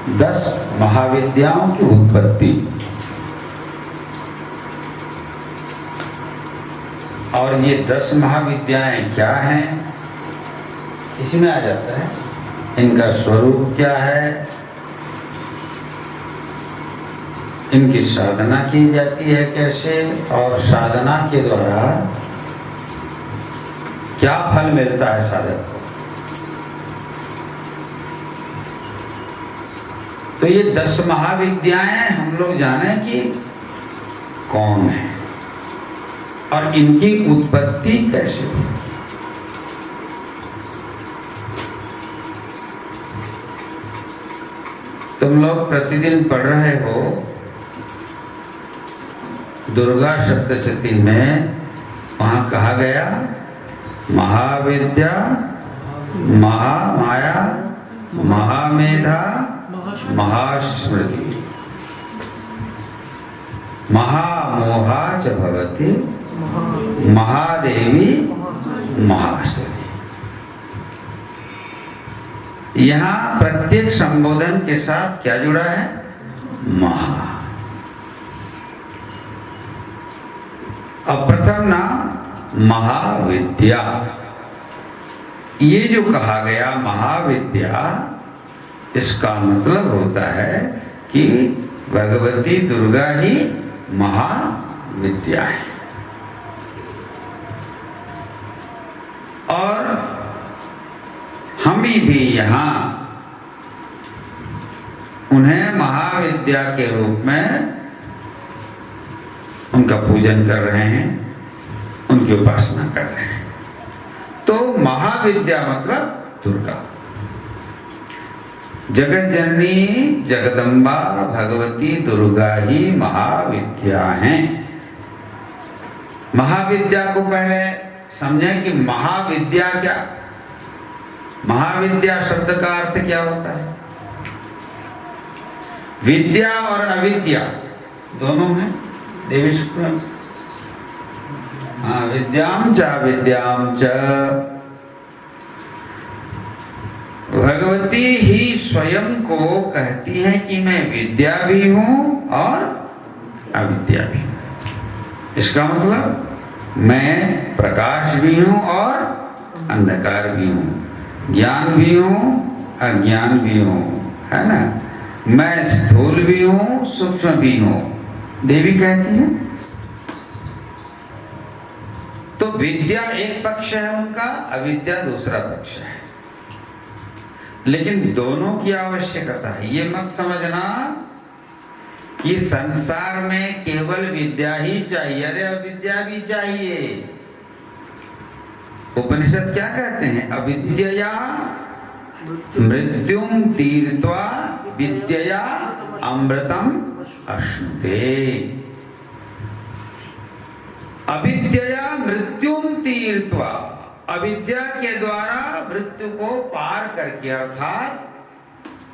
10 महाविद्याओं की उत्पत्ति। और ये 10 महाविद्याएं क्या हैं, इसी में आ जाता है। इनका स्वरूप क्या है, इनकी साधना की जाती है कैसे, और साधना के द्वारा क्या फल मिलता है साधक को। तो ये 10 महाविद्याएं हम लोग जाने कि कौन है और इनकी उत्पत्ति कैसे हुई। तुम लोग प्रतिदिन पढ़ रहे हो दुर्गा सप्तशती में, वहां कहा गया महाविद्या, महामाया, महामेधा, महास्मृति, महामोहा च भवति, महादेवी, महास्मृति। यहाँ प्रत्येक संबोधन के साथ क्या जुड़ा है, महा। अब प्रथम नाम महाविद्या। ये जो कहा गया महाविद्या, इसका मतलब होता है कि भगवती दुर्गा ही महाविद्या है। और हम भी यहाँ उन्हें महाविद्या के रूप में उनका पूजन कर रहे हैं, उनकी उपासना कर रहे हैं। तो महाविद्या मतलब दुर्गा, जगत जननी जगदम्बा भगवती दुर्गा ही महाविद्या हैं। महाविद्या को पहले समझें कि महाविद्या क्या, महाविद्या शब्द का अर्थ क्या होता है। विद्या और अविद्या दोनों हैं देवी सूत्र में। विद्याम च विद्याम च, भगवती ही स्वयं को कहती है कि मैं विद्या भी हूं और अविद्या भी हूं। इसका मतलब मैं प्रकाश भी हूं और अंधकार भी हूं, ज्ञान भी हूं अज्ञान भी हूं, है ना। मैं स्थूल भी हूं सूक्ष्म भी हूं, देवी कहती है। तो विद्या एक पक्ष है उनका, अविद्या दूसरा पक्ष है। लेकिन दोनों की आवश्यकता है। ये मत समझना कि संसार में केवल विद्या ही चाहिए, अरे अविद्या भी चाहिए। उपनिषद क्या कहते हैं, अविद्यया मृत्युम तीर्त्वा विद्यया अमृतम अश्नुते। अविद्यया मृत्युम तीर्त्वा, अविद्या के द्वारा मृत्यु को पार करके, अर्थात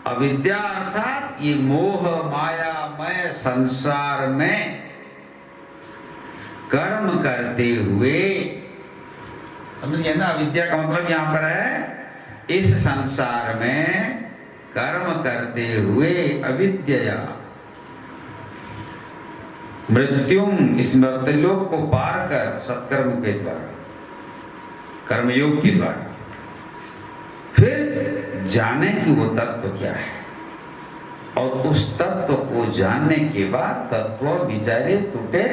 अविद्या अर्थात ये मोह मायामय संसार में कर्म करते हुए, समझिए ना। अविद्या का मतलब यहां पर है इस संसार में कर्म करते हुए, अविद्यया मृत्युम, इस मृत्युलोक को पार कर सत्कर्म के द्वारा, कर्मयोग के द्वारा, फिर जाने कि वो तत्व क्या है। और उस तत्व को जानने के बाद तत्व विचारे टूटे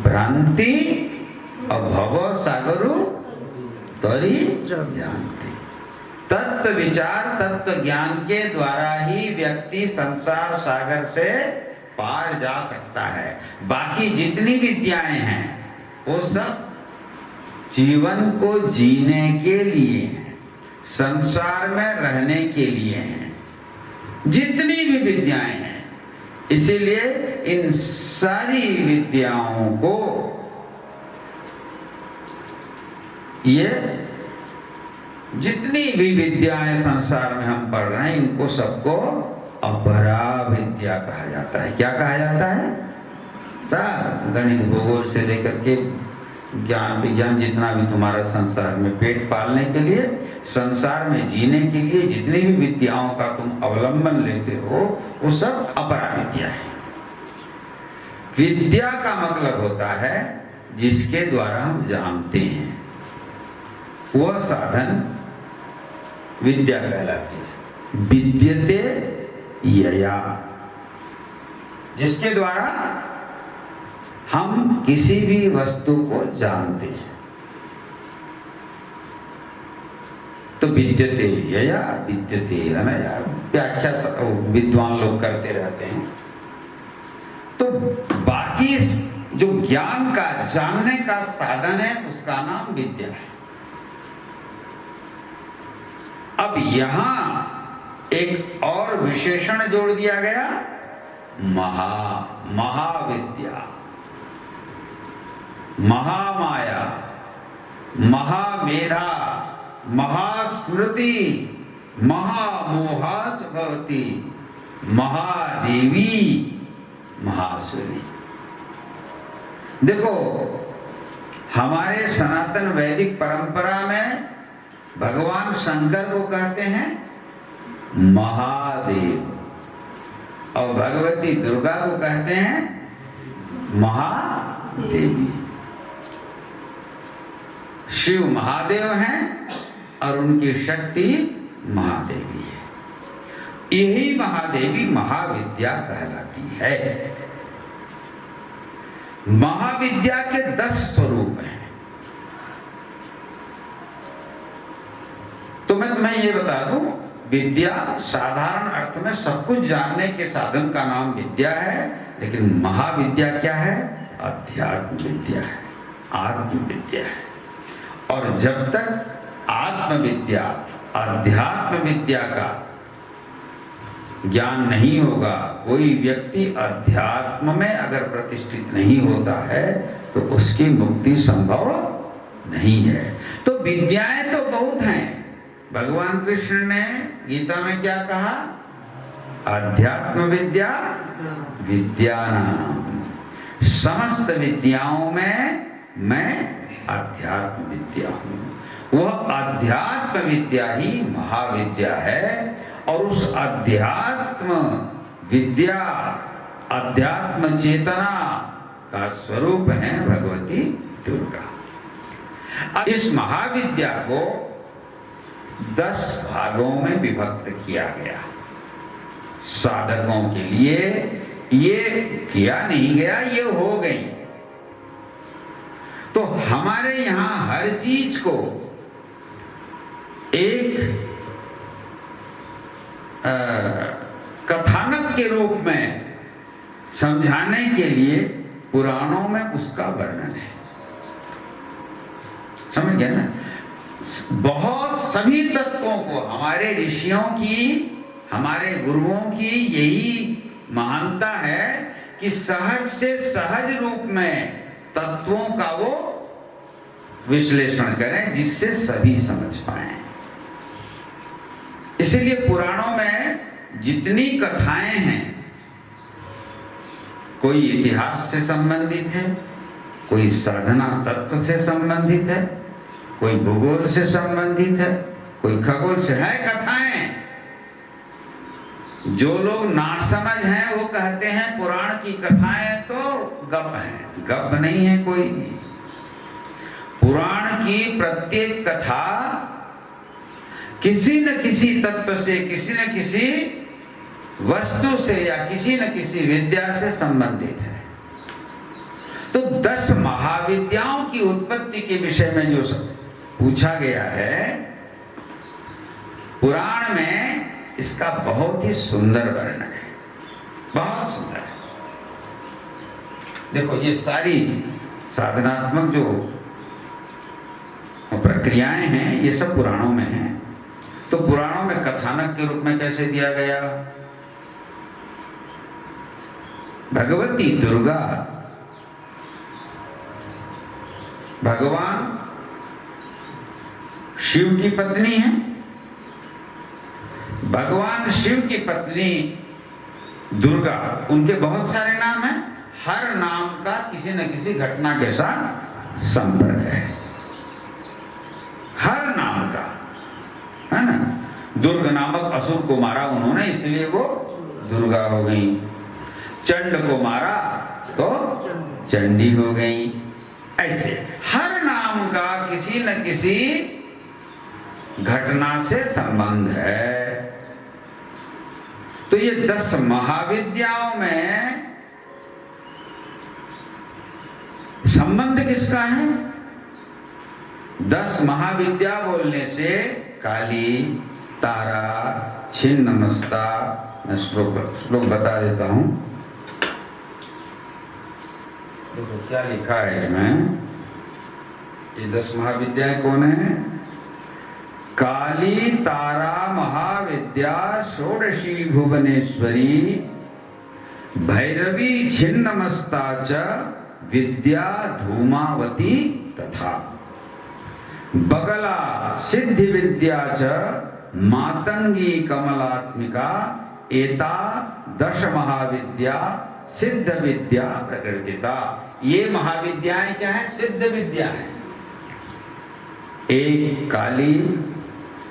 भ्रांति अभव सागरु तरी जानते। तत्व विचार तत्व ज्ञान के द्वारा ही व्यक्ति संसार सागर से पार जा सकता है। बाकी जितनी विद्याएं हैं वो सब जीवन को जीने के लिए हैं, संसार में रहने के लिए हैं, जितनी भी विद्याएं हैं। इसीलिए इन सारी विद्याओं को ये जितनी भी विद्याएं संसार में हम पढ़ रहे हैं, इनको सबको अपरा विद्या कहा जाता है। क्या कहा जाता है? सब गणित भूगोल से लेकर के ज्ञान विज्ञान जितना भी तुम्हारा संसार में पेट पालने के लिए, संसार में जीने के लिए जितनी भी विद्याओं का तुम अवलंबन लेते हो वो सब अपरा विद्या है। विद्या का मतलब होता है जिसके द्वारा हम जानते हैं, वह साधन विद्या कहलाती है। विद्यते यया, जिसके द्वारा हम किसी भी वस्तु को जानते हैं। तो विद्यते यया विद्यते अनया व्याख्या विद्वान लोग करते रहते हैं। तो बाकी जो ज्ञान का जानने का साधन है उसका नाम विद्या है। अब यहां एक और विशेषण जोड़ दिया गया, महाविद्या, महामाया, महामेधा, महास्मृति, महामोहाच भवति, महादेवी, महासुरी। देखो, हमारे सनातन वैदिक परंपरा में भगवान शंकर को कहते हैं महादेव और भगवती दुर्गा को कहते हैं महादेवी। शिव महादेव हैं और उनकी शक्ति महादेवी है। यही महादेवी महाविद्या कहलाती है। महाविद्या के 10 स्वरूप हैं। तो मैं तुम्हें ये बता दूं, विद्या साधारण अर्थ में सब कुछ जानने के साधन का नाम विद्या है, लेकिन महाविद्या क्या है? अध्यात्म विद्या है, आत्म विद्या है। और जब तक आत्म विद्या, अध्यात्म विद्या का ज्ञान नहीं होगा, कोई व्यक्ति अध्यात्म में अगर प्रतिष्ठित नहीं होता है तो उसकी मुक्ति संभव नहीं है। तो विद्याएं तो बहुत हैं। भगवान कृष्ण ने गीता में क्या कहा? अध्यात्म विद्या विद्यानाम, समस्त विद्याओं में मैं अध्यात्म विद्या हूं। वह अध्यात्म विद्या ही महाविद्या है। और उस अध्यात्म विद्या, अध्यात्म चेतना का स्वरूप है भगवती दुर्गा। इस महाविद्या को 10 भागों में विभक्त किया गया। साधकों के लिए ये किया नहीं गया, ये हो गई। तो हमारे यहां हर चीज को एक कथानक के रूप में समझाने के लिए पुराणों में उसका वर्णन है। समझ गया ना? बहुत सभी तत्वों को हमारे ऋषियों की, हमारे गुरुओं की यही महानता है कि सहज से सहज रूप में तत्वों का वो विश्लेषण करें जिससे सभी समझ पाएं। इसीलिए पुराणों में जितनी कथाएं हैं, कोई इतिहास से संबंधित है, कोई साधना तत्व से संबंधित है, कोई भूगोल से संबंधित है, कोई खगोल से है। कथाएं जो लोग नासमझ हैं वो कहते हैं पुराण की कथाएं तो गप हैं। गप नहीं है कोई। पुराण की प्रत्येक कथा किसी न किसी तत्व से, किसी न किसी वस्तु से या किसी न किसी विद्या से संबंधित है। तो 10 महाविद्याओं की उत्पत्ति के विषय में जो पूछा गया है पुराण में, इसका बहुत ही सुंदर वर्णन है, बहुत सुंदर है। देखो, ये सारी साधनात्मक जो प्रक्रियाएं हैं ये सब पुराणों में हैं। तो पुराणों में कथानक के रूप में कैसे दिया गया? भगवती दुर्गा भगवान शिव की पत्नी है। भगवान शिव की पत्नी दुर्गा, उनके बहुत सारे नाम हैं। हर नाम का किसी न किसी घटना के साथ संपर्क है, हर नाम का, है ना। दुर्ग नामक असुर को मारा उन्होंने, इसलिए वो दुर्गा हो गई। चंड को मारा तो चंडी हो गई। ऐसे हर नाम का किसी न किसी घटना से संबंध है। तो ये 10 महाविद्याओं में संबंध किसका है? 10 महाविद्या बोलने से काली, तारा, छिन्नमस्ता, मैं श्लोक बता देता हूं। देखो क्या लिखा है इसमें, ये 10 महाविद्याएं कौन है? काली, तारा, महाविद्या, षोडशी भुवनेश्वरी, भैरवी, छिन्नमस्ता च विद्या धूमावती तथा बगला सिद्धि विद्या च मातंगी कमलात्मिका एता 10 महाविद्या सिद्ध विद्या प्रकृतिता। ये महाविद्याएं क्या है? सिद्ध विद्या है। एक काली,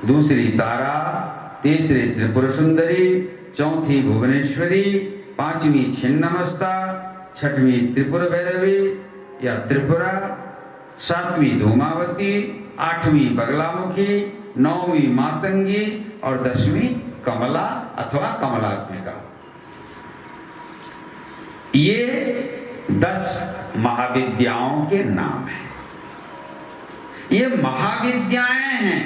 दूसरी तारा, तीसरी त्रिपुर सुंदरी, चौथी भुवनेश्वरी, पांचवी छिन्नमस्ता, छठवीं त्रिपुर भैरवी या त्रिपुरा, सातवीं धूमावती, आठवीं बगलामुखी, नौवीं मातंगी और 10वीं कमला अथवा कमलात्मिका। ये 10 महाविद्याओं के नाम हैं। ये महाविद्याएं हैं,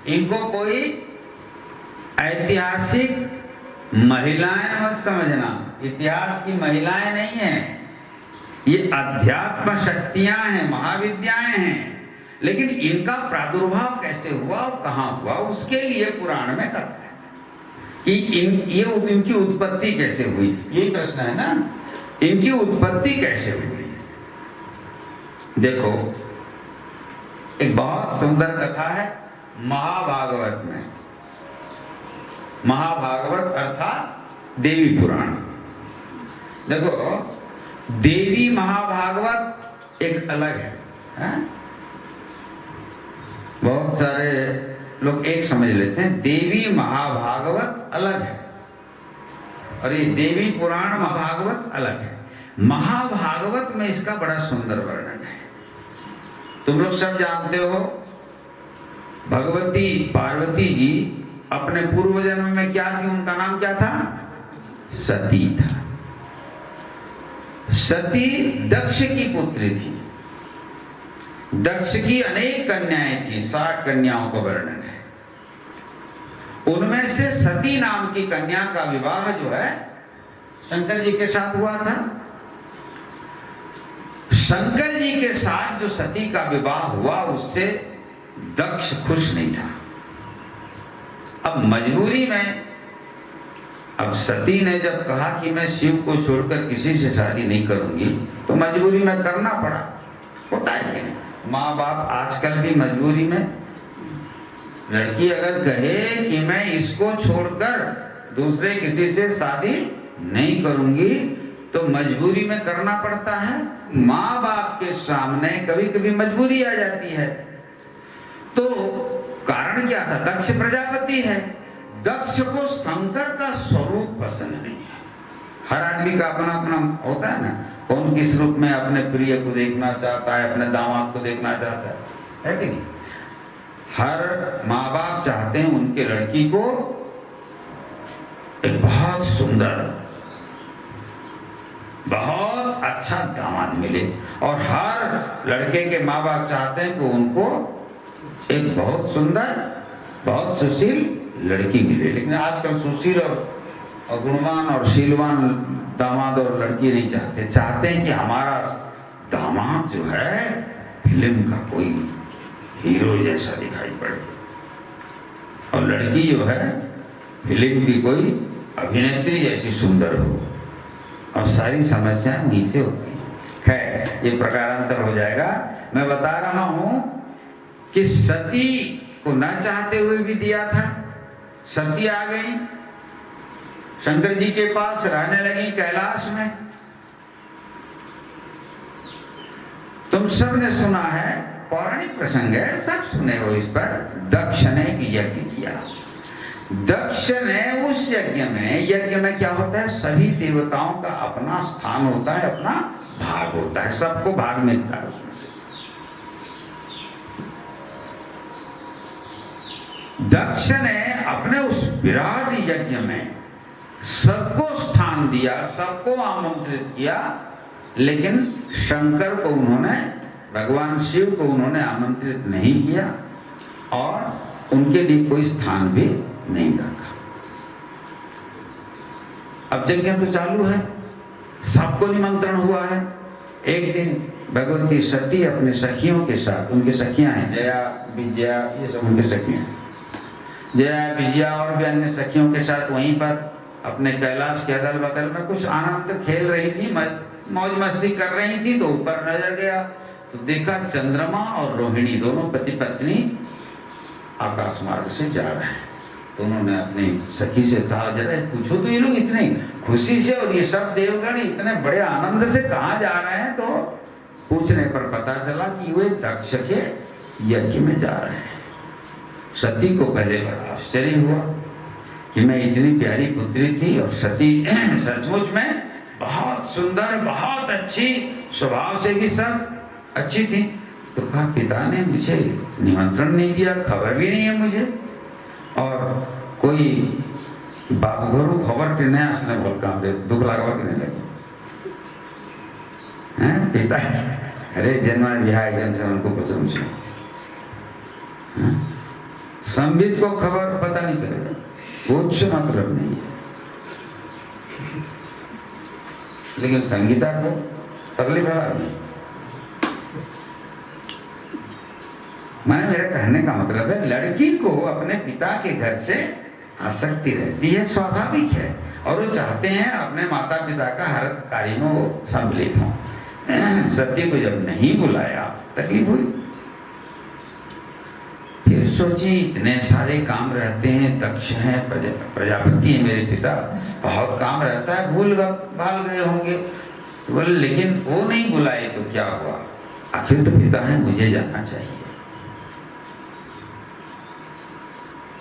इनको कोई ऐतिहासिक महिलाएं मत समझना, इतिहास की महिलाएं नहीं हैं। ये अध्यात्म शक्तियां हैं, महाविद्याएं हैं। लेकिन इनका प्रादुर्भाव कैसे हुआ और कहां हुआ, उसके लिए पुराण में कथा है कि इनकी उत्पत्ति कैसे हुई। ये प्रश्न है ना, इनकी उत्पत्ति कैसे हुई। देखो एक बहुत सुंदर कथा है महाभागवत में। महाभागवत अर्थात देवी पुराण। देखो देवी महाभागवत एक अलग है? बहुत सारे लोग एक समझ लेते हैं, देवी महाभागवत अलग है और ये देवी पुराण महाभागवत अलग है। महाभागवत में इसका बड़ा सुंदर वर्णन है। तुम लोग सब जानते हो भगवती पार्वती जी अपने पूर्व जन्म में क्या थी? उनका नाम क्या था? सती था। सती दक्ष की पुत्री थी। दक्ष की अनेक कन्याएं थी, 60 कन्याओं का वर्णन है। उनमें से सती नाम की कन्या का विवाह जो है शंकर जी के साथ हुआ था। शंकर जी के साथ जो सती का विवाह हुआ उससे दक्ष खुश नहीं था। अब मजबूरी में, अब सती ने जब कहा कि मैं शिव को छोड़कर किसी से शादी नहीं करूंगी, तो मजबूरी में करना पड़ा। होता है कि नहीं? माँ बाप आजकल भी मजबूरी में, लड़की अगर कहे कि मैं इसको छोड़कर दूसरे किसी से शादी नहीं करूंगी, तो मजबूरी में करना पड़ता है। माँ बाप के सामने कभी कभी मजबूरी आ जाती है। तो कारण क्या था? दक्ष प्रजापति है। दक्ष को शंकर का स्वरूप पसंद नहीं है। हर आदमी का अपना अपना होता है ना, कौन किस रूप में अपने प्रिय को देखना चाहता है, अपने दामाद को देखना चाहता है कि नहीं? हर माँ बाप चाहते हैं उनके लड़की को एक बहुत सुंदर, बहुत अच्छा दामाद मिले, और हर लड़के के माँ बाप चाहते हैं कि उनको एक बहुत सुंदर, बहुत सुशील लड़की मिले। लेकिन आजकल सुशील और गुणवान और शीलवान दामाद और लड़की नहीं चाहते। चाहते हैं कि हमारा दामाद जो है फिल्म का कोई हीरो जैसा दिखाई पड़े, और लड़की जो है फिल्म की कोई अभिनेत्री जैसी सुंदर हो, और सारी समस्याएं वहीं से होती हैं। खैर ये प्रकारांतर हो जाएगा। मैं बता रहा हूं कि सती को न चाहते हुए भी दिया था। सती आ गई शंकर जी के पास, रहने लगी कैलाश में। तुम सब ने सुना है, पौराणिक प्रसंग है, सब सुने हो इस पर। दक्ष ने एक यज्ञ किया। दक्ष ने उस यज्ञ में क्या होता है, सभी देवताओं का अपना स्थान होता है, अपना भाग होता है, सबको भाग मिलता है उसमें से। दक्ष ने अपने उस विराट यज्ञ में सबको स्थान दिया, सबको आमंत्रित किया, लेकिन शंकर को उन्होंने, भगवान शिव को उन्होंने आमंत्रित नहीं किया और उनके लिए कोई स्थान भी नहीं रखा। अब यज्ञ तो चालू है, सबको निमंत्रण हुआ है। एक दिन भगवती सती अपने सखियों के साथ, उनके सखियां हैं जया, विजया, ये सब उनके सखियां हैं, जया, विजया और भी अन्य सखियों के साथ वहीं पर अपने कैलाश के अगल बगल में कुछ आनंद खेल रही थी, मौज मस्ती कर रही थी। तो ऊपर नजर गया तो देखा चंद्रमा और रोहिणी दोनों पति पत्नी आकाश मार्ग से जा रहे हैं। तो उन्होंने अपनी सखी से कहा, जरा पूछो तो ये लोग इतने खुशी से और ये सब देवगण इतने बड़े आनंद से कहाँ जा रहे हैं। तो पूछने पर पता चला कि वे दक्ष के यज्ञ में जा रहे हैं। सती को पहले बड़ा आश्चर्य हुआ कि मैं इतनी प्यारी पुत्री थी और सती सचमुच में बहुत सुंदर, बहुत अच्छी, स्वभाव से भी सब अच्छी थी। तो कहा, पिता ने मुझे निमंत्रण नहीं दिया, खबर भी नहीं है मुझे, और कोई बाप घरू खबर टिने आसने बोल काम दे दुख लागवा कि नहीं लगे हैं पिता। अरे जन्मा विहाय जन से उनको बचो मुझे, संबित को खबर पता नहीं चलेगा, कुछ मतलब नहीं है। लेकिन संगीता को तकलीफ है। मैंने, मेरे कहने का मतलब है, लड़की को अपने पिता के घर से आसक्ति रहती है, स्वाभाविक है, और वो चाहते हैं अपने माता पिता का हर कार्य में वो सम्मिलित हों। सती को जब नहीं बुलाया तकलीफ हुई। फिर सोची इतने सारे काम रहते हैं, दक्ष हैं, प्रजापति है मेरे पिता, बहुत काम रहता है, भूल भाल गए होंगे। बोले लेकिन वो नहीं बुलाए तो क्या हुआ, आखिर तो पिता है, मुझे जाना चाहिए।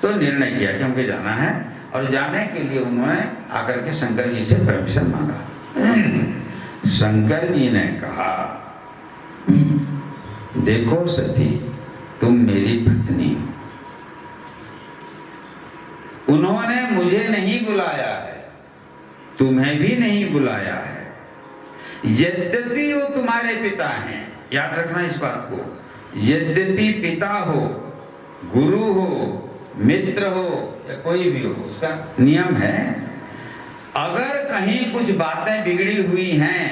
तो निर्णय किया कि हमको जाना है, और जाने के लिए उन्होंने आकर के शंकर जी से परमिशन मांगा। शंकर जी ने कहा, देखो सती, तुम मेरी पत्नी हो, उन्होंने मुझे नहीं बुलाया है, तुम्हें भी नहीं बुलाया है, यद्यपि वो तुम्हारे पिता हैं, याद रखना इस बात को, यद्यपि पिता हो, गुरु हो, मित्र हो या कोई भी हो, उसका नियम है, अगर कहीं कुछ बातें बिगड़ी हुई हैं,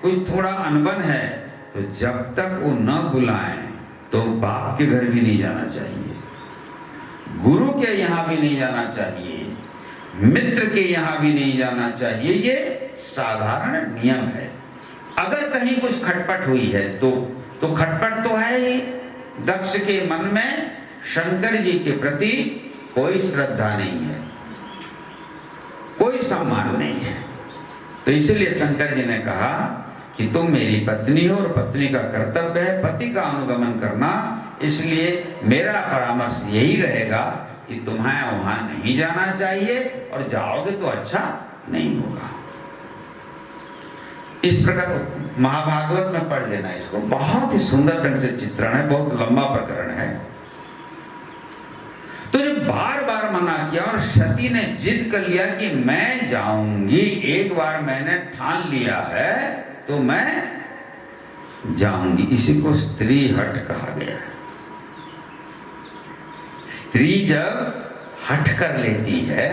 कुछ थोड़ा अनबन है, तो जब तक वो न बुलाएं तो बाप के घर भी नहीं जाना चाहिए, गुरु के यहाँ भी नहीं जाना चाहिए, मित्र के यहाँ भी नहीं जाना चाहिए। ये साधारण नियम है। अगर कहीं कुछ खटपट हुई है तो खटपट तो है ही, दक्ष के मन में शंकर जी के प्रति कोई श्रद्धा नहीं है, कोई सम्मान नहीं है। तो इसलिए शंकर जी ने कहा कि तुम मेरी पत्नी हो और पत्नी का कर्तव्य है पति का अनुगमन करना, इसलिए मेरा परामर्श यही रहेगा कि तुम्हें वहां नहीं जाना चाहिए, और जाओगे तो अच्छा नहीं होगा। इस प्रकार महाभागवत में पढ़ लेना इसको, बहुत ही सुंदर ढंग से चित्रण है, बहुत लंबा प्रकरण है। तो जब बार बार मना किया और सती ने जिद कर लिया कि मैं जाऊंगी, एक बार मैंने ठान लिया है तो मैं जाऊंगी, इसी को स्त्री हठ कहा गया है। स्त्री जब हठ कर लेती है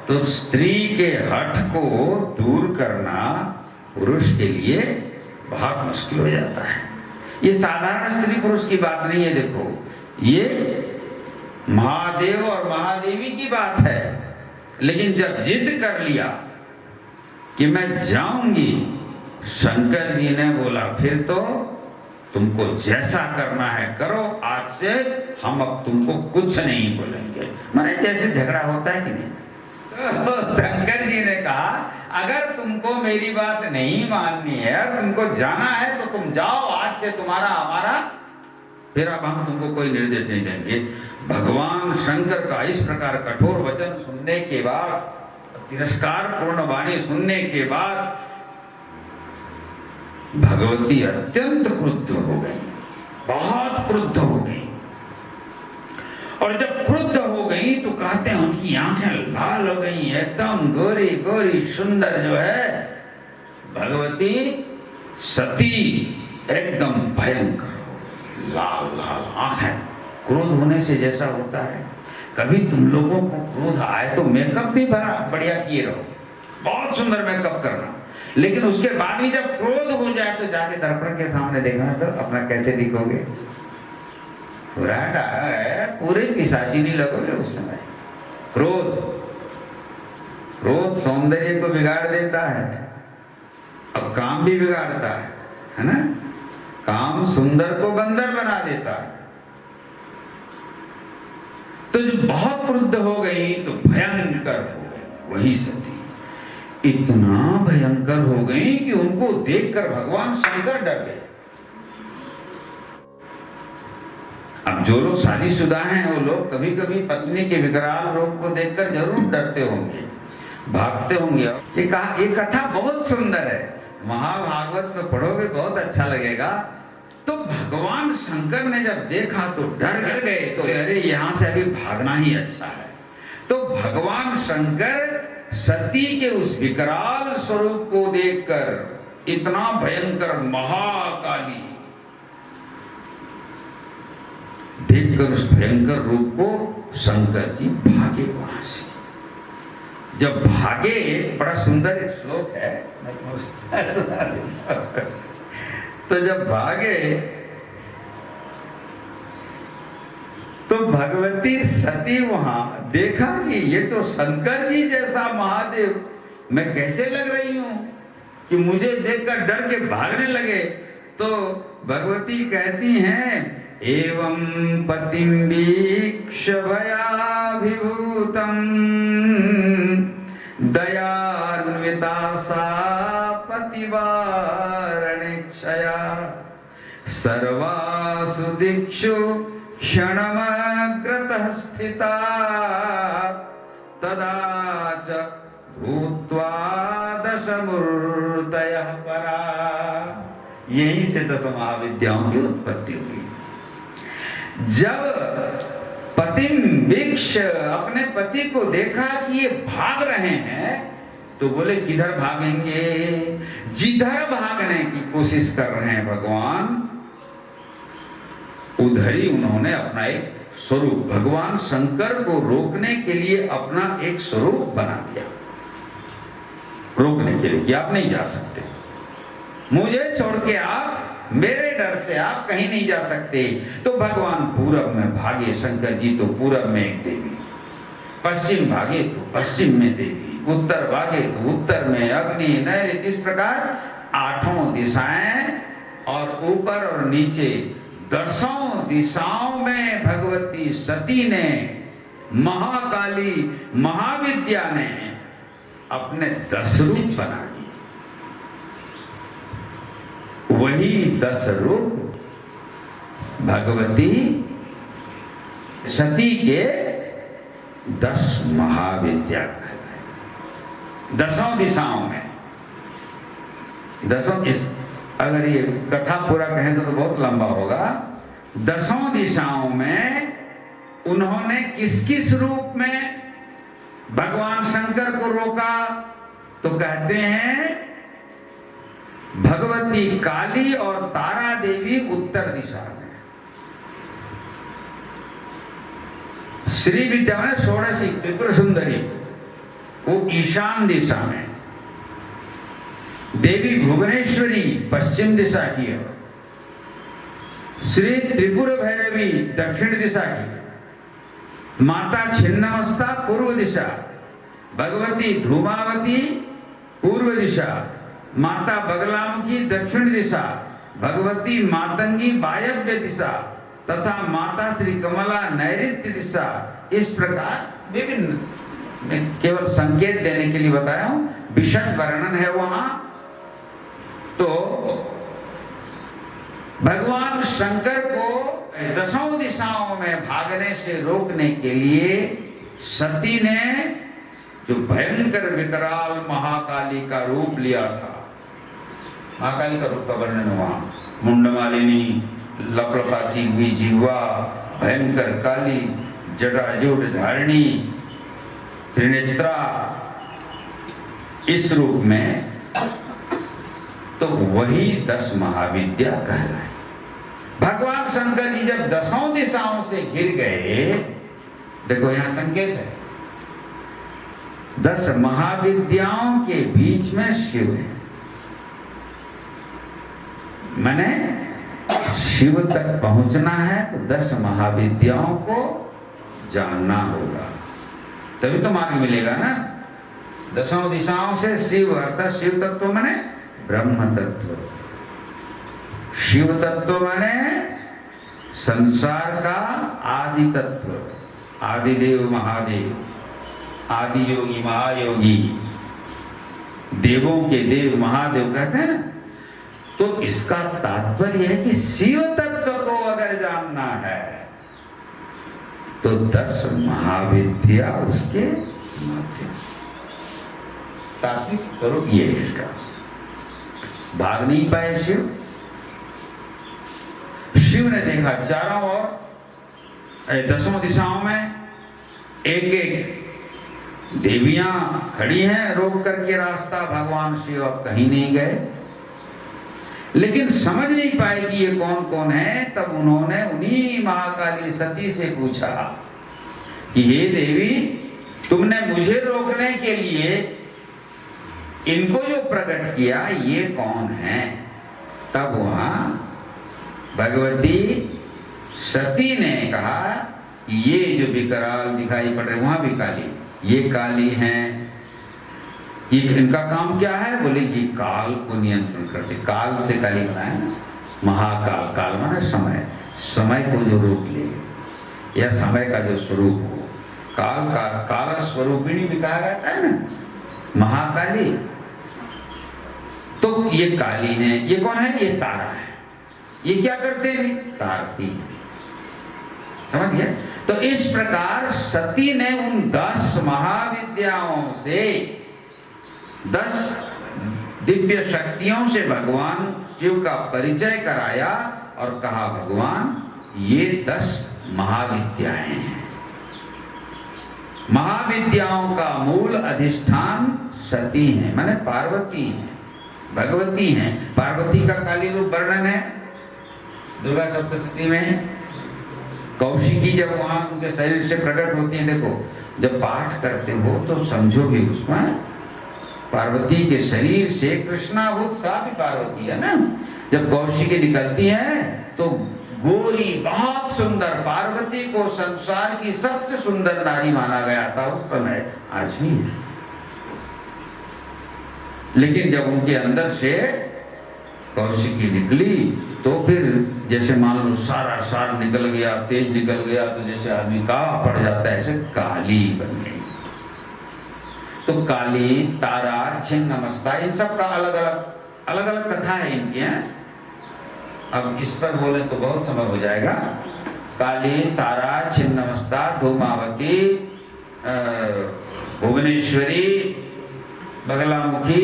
तो स्त्री के हठ को दूर करना पुरुष के लिए बहुत मुश्किल हो जाता है। ये साधारण स्त्री पुरुष की बात नहीं है, देखो ये महादेव और महादेवी की बात है। लेकिन जब जिद कर लिया कि मैं जाऊंगी, शंकर जी ने बोला फिर तो तुमको जैसा करना है करो, आज से हम अब तुमको कुछ नहीं बोलेंगे। माने जैसे झगड़ा होता है कि नहीं, शंकर जी ने कहा अगर तुमको मेरी बात नहीं माननी है, तुमको जाना है तो तुम जाओ, आज से तुम्हारा हमारा, फिर अब हम तुमको कोई निर्देश नहीं देंगे। भगवान शंकर का इस प्रकार कठोर वचन सुनने के बाद, तिरस्कार पूर्ण वाणी सुनने के बाद भगवती अत्यंत क्रुद्ध हो गई, बहुत क्रुद्ध हो गई। और जब क्रुद्ध हो गई तो कहते हैं उनकी आंखें लाल हो गई, एकदम गोरी गोरी सुंदर जो है भगवती सती एकदम भयंकर हो गई, लाल लाल आंखें। क्रोध होने से जैसा होता है, कभी तुम लोगों को क्रोध आए तो मेकअप भी बड़ा बढ़िया किए रहो, बहुत सुंदर मेकअप करना, लेकिन उसके बाद भी जब क्रोध हो जाए तो जाके दर्पण के सामने देखना तो अपना कैसे दिखोगे, पूरे पिशाची नहीं लगोगे उस समय। क्रोध क्रोध सौंदर्य को बिगाड़ देता है, अब काम भी बिगाड़ता है ना। काम सुंदर को बंदर बना देता है। तो जब बहुत क्रुद्ध हो गई तो भयंकर हो गई वही सती, इतना भयंकर हो गई कि उनको देखकर भगवान शंकर डर गए। अब जो लोग शादीशुदा हैं वो लोग कभी कभी पत्नी के विकराल रूप को देखकर जरूर डरते होंगे, भागते होंगे। ये कथा बहुत सुंदर है, महाभागवत में पढ़ोगे बहुत अच्छा लगेगा। तो भगवान शंकर ने जब देखा तो डर गए, तो अरे यहां से अभी भागना ही अच्छा है। तो भगवान शंकर सती के उस विकराल स्वरूप को देखकर, इतना भयंकर महाकाली देखकर उस भयंकर रूप को शंकर जी भागे वहां से। जब भागे, बड़ा सुंदर एक श्लोक है, तो जब भागे तो भगवती सती वहां देखा कि ये तो शंकर जी जैसा महादेव मैं कैसे लग रही हूं कि मुझे देखकर डर के भागने लगे। तो भगवती कहती हैं, एवं पतिं वीक्ष्य भयाभिभूतं दयान्विता सा पतिवारणेक्षया सर्वासु दिक्षु क्षणमग्रतः स्थिता तदा च भूत्वा दशमूर्तयः परा। यहीं से 10 महाविद्याओं की उत्पत्ति हुई। जब पतिं वीक्ष्य, अपने पति को देखा कि ये भाग रहे हैं, तो बोले किधर भागेंगे, जिधर भागने की कोशिश कर रहे हैं भगवान, उधर ही उन्होंने अपना एक स्वरूप, भगवान शंकर को रोकने के लिए अपना एक स्वरूप बना दिया, रोकने के लिए कि आप नहीं जा सकते, मुझे छोड़ के आप, मेरे डर से आप कहीं नहीं जा सकते। तो भगवान पूरब में भागे, शंकर जी तो पूरब में एक देवी, पश्चिम भागे तो पश्चिम में देवी, उत्तर भागे तो उत्तर में अग्नि, नैऋत्य, इस प्रकार 8 दिशाएं और ऊपर और नीचे 10 दिशाओं में भगवती सती ने, महाकाली महाविद्या ने अपने 10 रूप बना दिए। वही 10 रूप भगवती सती के 10 महाविद्या कहलाए। 10 दिशाओं में 10, अगर ये कथा पूरा कहें तो बहुत लंबा होगा। 10 दिशाओं में उन्होंने किस किस रूप में भगवान शंकर को रोका, तो कहते हैं भगवती काली और तारा देवी उत्तर दिशा में, श्री विद्या में षोडशी त्रिपुर सुंदरी वो ईशान दिशा में, देवी भुवनेश्वरी पश्चिम दिशा की ओर, श्री त्रिपुर भैरवी दक्षिण दिशा की, माता छिन्नमस्ता पूर्व दिशा, भगवती धूमावती पूर्व दिशा, माता बगलामुखी दक्षिण दिशा, भगवती मातंगी वायव्य दिशा तथा माता श्री कमला नैऋत्य दिशा। इस प्रकार विभिन्न मैं केवल संकेत देने के लिए बताया हूं, विशद वर्णन है वहां। तो भगवान शंकर को दसों दिशाओं में भागने से रोकने के लिए सती ने जो भयंकर विकराल महाकाली का रूप लिया था, महाकाली का रूप का वर्णन वहां, मुंडमालिनी, लपलपाती हुई जिह्वा, भयंकर काली, जटाजूट धारिणी, त्रिनेत्रा, इस रूप में, तो वही 10 महाविद्या कहलाए। भगवान शंकर जी जब दसों दिशाओं से घिर गए, देखो यहां संकेत है, 10 महाविद्याओं के बीच में शिव है। मैंने शिव तक पहुंचना है तो 10 महाविद्याओं को जानना होगा, तभी तो मार्ग मिलेगा ना। दसों दिशाओं से शिव, अर्थात शिव तत्व माने ब्रह्म तत्व, शिव तत्व माने संसार का आदि तत्व, आदिदेव महादेव, आदि योगी महायोगी, देवों के देव महादेव कहते हैं ना। तो इसका तात्पर्य है कि शिव तत्व को अगर जानना है तो 10 महाविद्या उसके माध्यम, तात्विक स्वरूप ये है इसका। भाग नहीं पाए शिव। शिव ने देखा चारों ओर, दसों दिशाओं में एक एक देवियां खड़ी हैं रोक करके रास्ता, भगवान शिव अब कहीं नहीं गए, लेकिन समझ नहीं पाए कि ये कौन कौन है। तब उन्होंने उन्हीं महाकाली सती से पूछा कि हे देवी, तुमने मुझे रोकने के लिए इनको जो प्रकट किया ये कौन है? तब वहां भगवती सती ने कहा ये जो विकराल दिखाई पड़ रहे, वहां भी काली, ये काली हैं, ये इनका काम क्या है? बोले ये काल को नियंत्रण करते। काल से काली बनाए ना, महाकाल, काल माने समय, समय को जो रोक ले या समय का जो स्वरूप हो, काल का काल स्वरूपिणी भी कहा जाता है ना, महाकाली। तो ये काली है। ये कौन है? ये तारा है। ये क्या करते हैं? तारती है। समझ गए? तो इस प्रकार सती ने उन 10 महाविद्याओं से, 10 दिव्य शक्तियों से भगवान शिव का परिचय कराया और कहा भगवान ये 10 महाविद्याएं हैं। महाविद्याओं का मूल अधिष्ठान सती है, माने पार्वती है, भगवती हैं। पार्वती का काली रूप वर्णन है दुर्गा सप्तशती में। कौशिकी जब वहां उनके शरीर से प्रकट होती है, देखो जब पाठ करते हो तो समझो भी उसमें पार्वती के शरीर से कृष्णाभूत सा भी पार्वती है ना। जब कौशिकी निकलती है तो गोरी, बहुत सुंदर, पार्वती को संसार की सबसे सुंदर नारी माना गया था उस समय, आज भी है। लेकिन जब उनके अंदर से कौशिकी निकली तो फिर जैसे मान लो सारा सार निकल गया, तेज निकल गया, तो जैसे आदमी काला पड़ जाता है, ऐसे काली बन गई। तो काली, तारा, छिन्नमस्ता, इन सब का अलग अलग कथा है इनकी है। अब इस पर बोले तो बहुत समय हो जाएगा। काली, तारा, छिन्नमस्ता, धूमावती, भुवनेश्वरी, बगलामुखी।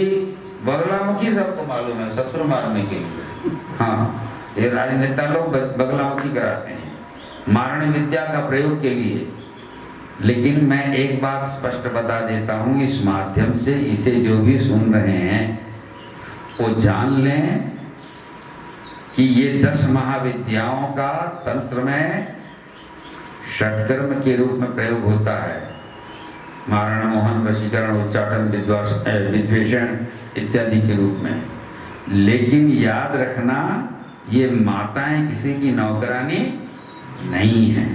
बगलामुखी सबको मालूम है, शत्रु मारने के लिए। हाँ, ये राजनेता लोग बगलामुखी कराते हैं मारणे विद्या का प्रयोग के लिए। लेकिन मैं एक बात स्पष्ट बता देता हूं इस माध्यम से, इसे जो भी सुन रहे हैं वो जान लें कि ये 10 महाविद्याओं का तंत्र में षटकर्म के रूप में प्रयोग होता है। मारण, मोहन, वशीकरण, उच्चाटन, विद्वेषण इत्यादि के रूप में। लेकिन याद रखना ये माताएं किसी की नौकरानी नहीं है।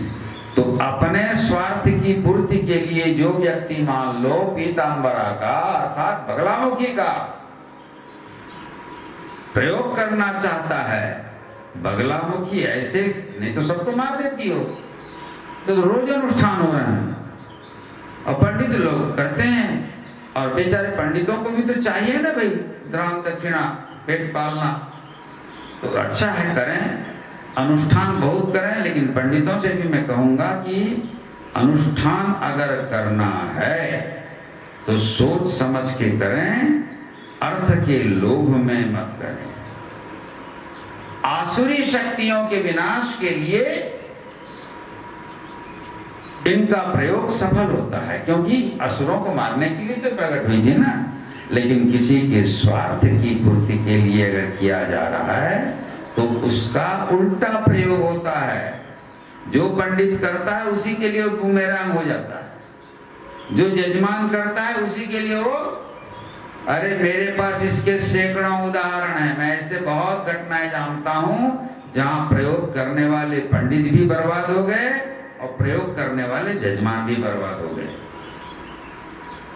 तो अपने स्वार्थ की पूर्ति के लिए जो व्यक्ति मान लो पीतांबरा का अर्थात बगलामुखी का प्रयोग करना चाहता है, बगलामुखी ऐसे नहीं तो सबको मार देती हो। तो रोज अनुष्ठान हो रहे हैं और पंडित लोग करते हैं, और बेचारे पंडितों को भी तो चाहिए ना भाई, दान दक्षिणा, पेट पालना। तो अच्छा है करें, अनुष्ठान बहुत करें, लेकिन पंडितों से भी मैं कहूंगा कि अनुष्ठान अगर करना है तो सोच समझ के करें, अर्थ के लोभ में मत करें। आसुरी शक्तियों के विनाश के लिए इनका प्रयोग सफल होता है, क्योंकि असुरों को मारने के लिए तो प्रकट हुई थी ना, लेकिन किसी के स्वार्थ की पूर्ति के लिए अगर किया जा रहा है तो उसका उल्टा प्रयोग होता है। जो पंडित करता है उसी के लिए वो बूमेरांग हो जाता है, जो यजमान करता है उसी के लिए वो, अरे मेरे पास इसके सैकड़ों उदाहरण हैं, मैं ऐसे बहुत घटनाएं जानता हूं जहां प्रयोग करने वाले पंडित भी बर्बाद हो गए और प्रयोग करने वाले यजमान भी बर्बाद हो गए।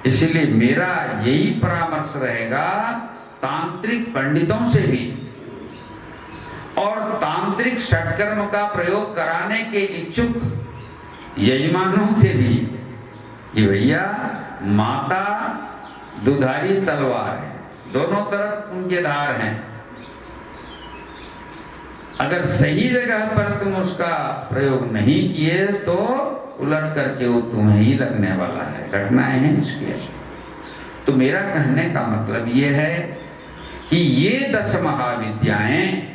इसलिए मेरा यही परामर्श रहेगा तांत्रिक पंडितों से भी और तांत्रिक षटकर्म का प्रयोग कराने के इच्छुक यजमानों से भी कि भैया माता दुधारी तलवार है, दोनों तरफ उनके धार हैं। अगर सही जगह पर तुम उसका प्रयोग नहीं किए तो उलट करके वो तुम्हें ही लगने वाला है। घटनाएं हैं इसकी। तो मेरा कहने का मतलब ये है कि ये 10 महाविद्याएं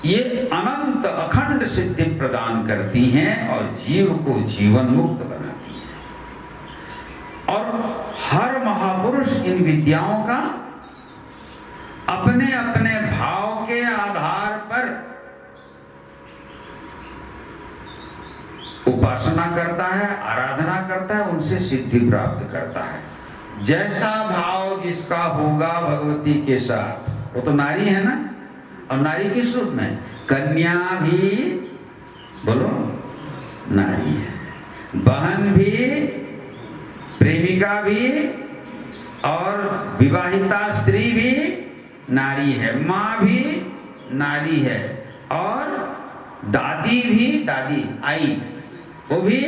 ये अनंत अखंड सिद्धि प्रदान करती हैं और जीव को जीवन मुक्त बनाती हैं। और हर महापुरुष इन विद्याओं का अपने अपने भाव के आधार पर उपासना करता है, आराधना करता है, उनसे सिद्धि प्राप्त करता है। जैसा भाव जिसका होगा भगवती के साथ, वो तो नारी है ना, और नारी किस रूप में? कन्या भी बोलो नारी है, बहन भी, प्रेमिका भी, और विवाहिता स्त्री भी नारी है, माँ भी नारी है, और दादी भी, दादी आई वो भी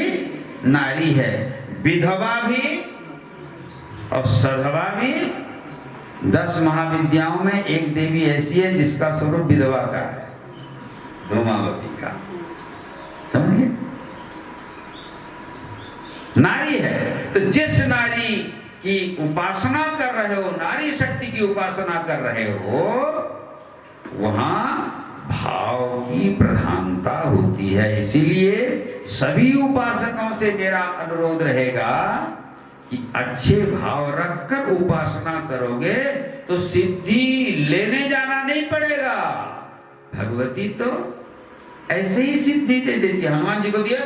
नारी है, विधवा भी और सधवा भी। 10 महाविद्याओं में एक देवी ऐसी है जिसका स्वरूप विधवा का है, धूमावती का, समझिए, नारी है। तो जिस नारी की उपासना कर रहे हो, नारी शक्ति की उपासना कर रहे हो, वहां भाव की प्रधानता होती है। इसीलिए सभी उपासकों से मेरा अनुरोध रहेगा कि अच्छे भाव रखकर उपासना करोगे तो सिद्धि लेने जाना नहीं पड़ेगा। भगवती तो ऐसे ही सिद्धि दे देती। हनुमान जी को दिया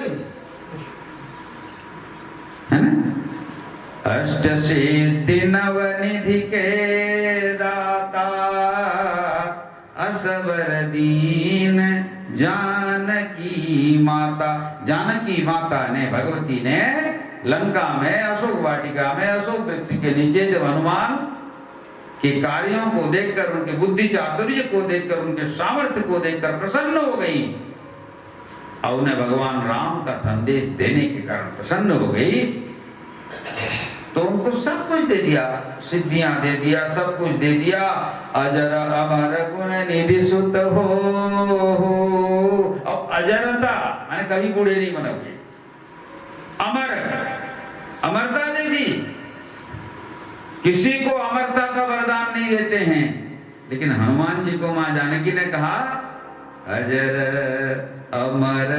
है ना, अष्ट सिद्धि नवनिधि के दाता, असवर दीन जानकी माता। जानकी माता ने, भगवती ने लंका में अशोक वाटिका में अशोक वृक्ष के नीचे जब हनुमान के कार्यों को देखकर, उनके बुद्धि चातुर्य को देखकर, उनके सामर्थ्य को देखकर प्रसन्न हो गई और उन्हें भगवान राम का संदेश देने के कारण प्रसन्न हो गई, तो उनको सब कुछ दे दिया, सिद्धियां दे दिया, सब कुछ दे दिया। अजर अमर गुण निधि सुत हो। अब अजरता मैंने कभी बूढ़े नहीं बनोगे, अमर, अमरता दे दी। किसी को अमरता का वरदान नहीं देते हैं, लेकिन हनुमान जी को मां जानकी ने कहा अजर अमर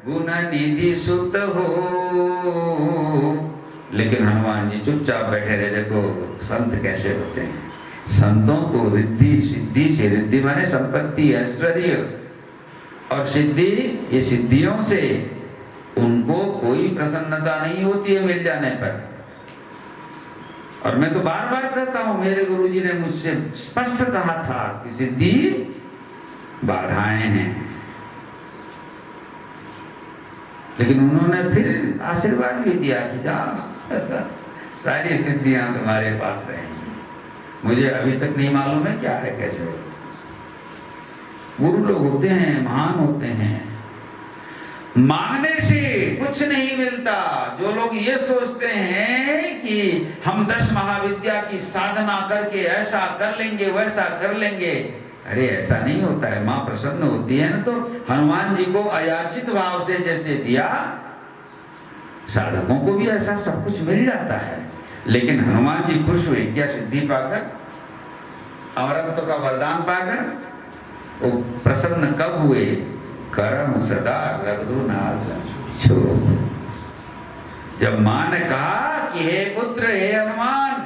गुण निधि सुत हो, लेकिन हनुमान जी चुपचाप बैठे रहे। देखो संत कैसे होते हैं, संतों को रिद्धि सिद्धि से, रिद्धि माने संपत्ति, ऐश्वर्य और सिद्धि, ये सिद्धियों से उनको कोई प्रसन्नता नहीं होती है मिल जाने पर। और मैं तो बार बार कहता हूं, मेरे गुरुजी ने मुझसे स्पष्ट कहा था कि सिद्धि बाधाएं हैं, लेकिन उन्होंने फिर आशीर्वाद भी दिया कि जाओ सारी सिद्धियां तुम्हारे पास रहेंगी। मुझे अभी तक नहीं मालूम है क्या है, कैसे हो। गुरु लोग होते हैं, महान होते हैं, मांगने से कुछ नहीं मिलता। जो लोग ये सोचते हैं कि हम 10 महाविद्या की साधना करके ऐसा कर लेंगे वैसा कर लेंगे, अरे ऐसा नहीं होता है। मां प्रसन्न होती है ना, तो हनुमान जी को अयाचित भाव से जैसे दिया, साधकों को भी ऐसा सब कुछ मिल जाता है। लेकिन हनुमान जी खुश हुए क्या? सिद्धि पाकर, अमरत्व का वरदान पाकर। वो प्रसन्न कब हुए? करम सदा रघुनाथ छो। जब मां ने कहा कि हे पुत्र, हे हनुमान,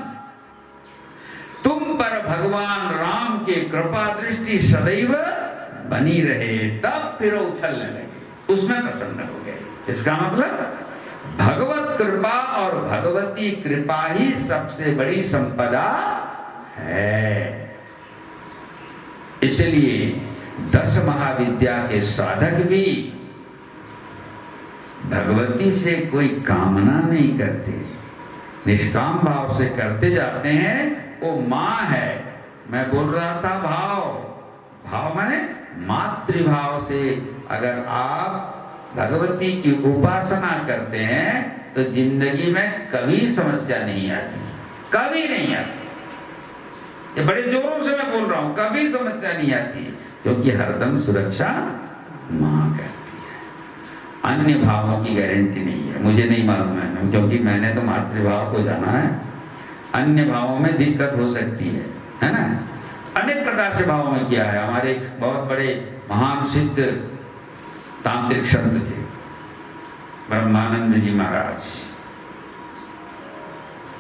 तुम पर भगवान राम के कृपा दृष्टि सदैव बनी रहे, तब फिर उछलने लगे, उसमें प्रसन्न हो गए। इसका मतलब भगवत कृपा और भगवती कृपा ही सबसे बड़ी संपदा है। इसलिए 10 महाविद्या के साधक भी भगवती से कोई कामना नहीं करते, निष्काम भाव से करते जाते हैं। वो मां है। मैं बोल रहा था भाव माने मातृभाव से अगर आप भगवती की उपासना करते हैं तो जिंदगी में कभी समस्या नहीं आती, कभी नहीं आती। ये बड़े जोरों से मैं बोल रहा हूं, कभी समस्या नहीं आती, क्योंकि हरदम सुरक्षा मां करती है। अन्य भावों की गारंटी नहीं है। मुझे नहीं मालूम है, क्योंकि मैंने तो मातृभाव को जाना है। अन्य भावों में दिक्कत हो सकती है ना। अनेक प्रकार से भावों में किया है। हमारे बहुत बड़े महान सिद्ध तांत्रिक संत थे, ब्रह्मानंद जी महाराज।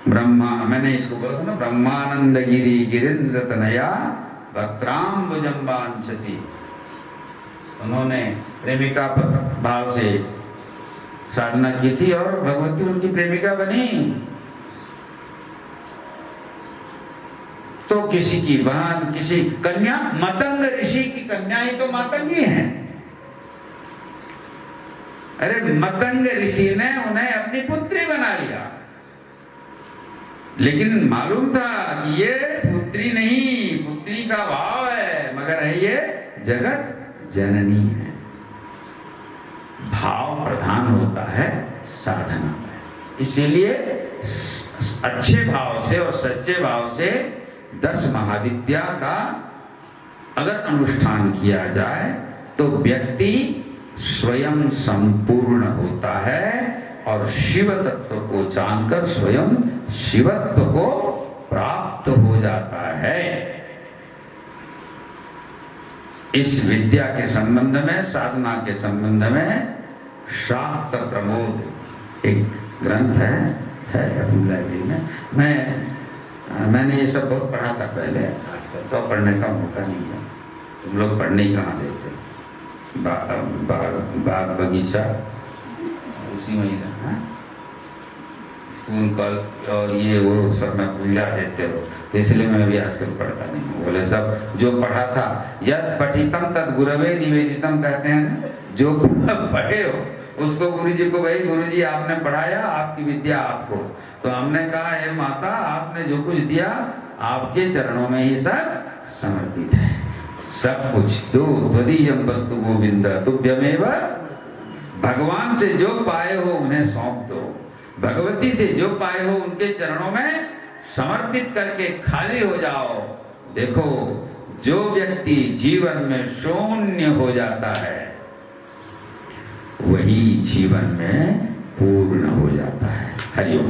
मैंने इसको बोला था ना, ब्रह्मानंद गिरी गिरिंद्र तनया वक्त्राम्बुजम्बांसति। उन्होंने प्रेमिका भाव से साधना की थी और भगवती उनकी प्रेमिका बनी। तो किसी की बहन, किसी कन्या, मतंग ऋषि की कन्या ही तो मातंगी है। अरे मतंग ऋषि ने उन्हें अपनी पुत्री बना लिया, लेकिन मालूम था कि ये पुत्री नहीं, पुत्री का भाव है, मगर है ये जगत जननी है। भाव प्रधान होता है साधना में। इसीलिए अच्छे भाव से और सच्चे भाव से 10 महाविद्या का अगर अनुष्ठान किया जाए तो व्यक्ति स्वयं संपूर्ण होता है और शिव तत्व को जानकर स्वयं शिवत्व को प्राप्त हो जाता है। इस विद्या के संबंध में, साधना के संबंध में शाक्त प्रमोद एक ग्रंथ है अपनी लाइब्रेरी में। मैंने ये सब बहुत पढ़ा था पहले, आजकल तो पढ़ने का मौका नहीं है। तुम लोग पढ़ने ही कहाँ देते? बाग बगीचा उसी में ही रहना, स्कूल कॉलेज और ये वो सब में भूला देते हो, तो इसलिए मैं भी आजकल पढ़ता नहीं हूँ। बोले सब जो पढ़ा था, यद पठितम तद गुरवे निवेदितम कहते हैं ना। जो पढ़े हो उसको गुरु जी को, भाई गुरु जी आपने पढ़ाया, आपकी विद्या आपको। तो हमने कहा हे माता, आपने जो कुछ दिया आपके चरणों में ही सब समर्पित है। सब कुछ दो त्वदीयम वस्तु गोविंद तुभ्यमेव। भगवान से जो पाए हो उन्हें सौंप दो, भगवती से जो पाए हो उनके चरणों में समर्पित करके खाली हो जाओ। देखो, जो व्यक्ति जीवन में शून्य हो जाता है वही जीवन में पूर्ण हो जाता है। हरिओम।